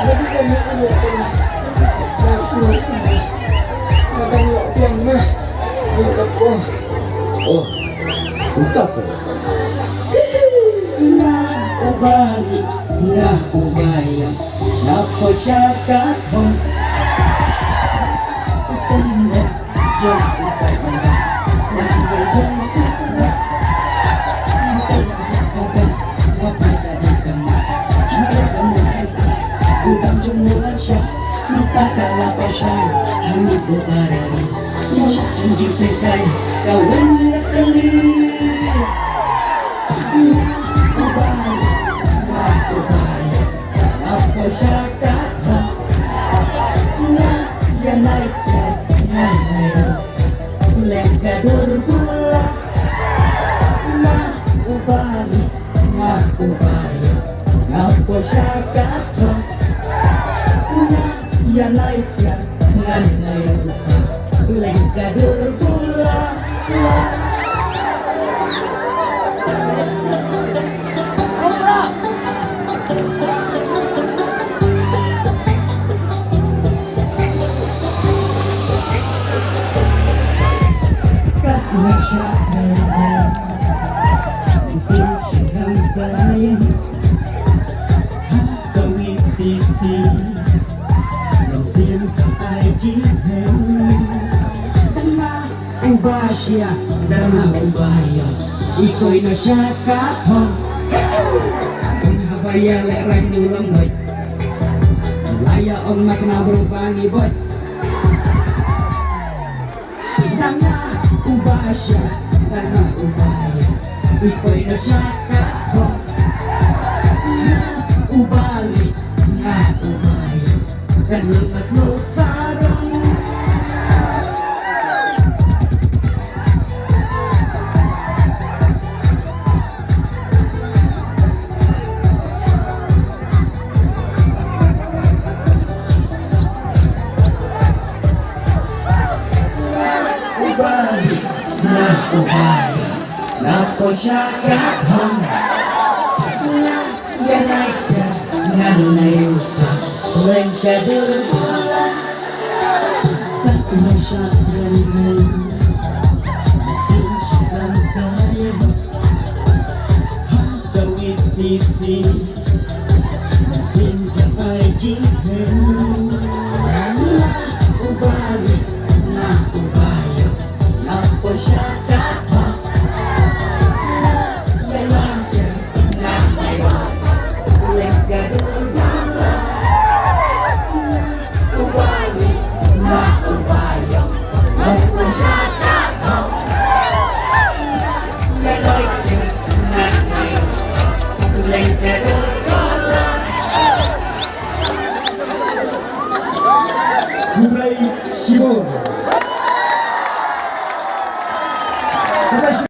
Jadi kami ada pula masuk katanya yang mah yang kepo. Oh, tuntas ya? Na ubali na ubaya na pagkakataon sumber jom upaya sumber jom upaya bukan jumulan siya lupa kalapa siya hindi ko arari siya hindi pekay kawin na kali masyarakat na yan ay eksel ngayon legador pula na ubali na ubali na masyarakat na yan ay eksel ngayon legador pula masyarakat isip siyang bayan kawin titi ng siyang ay jihen na ubah siya dana ubaya iko'y na siya kahon ang habaya lerang nulang boy laya ang maknabong pangiboy ubah siya, dana ubaya iko'y nasyakahon na ubali na ubaya kanungas no sarong ubali na ubaya na masyarakat na yan ay isa nga nayupa legador pula sa masyarakat isip siyang bayan kawin titi ng siyang ay jihen ubali na ubaya na masyarakat na yan ay isa nga nayupa legador pula na ubali na ubaya na masyarakat yan ay isa nga nayupa legador pula Mulai Shimon.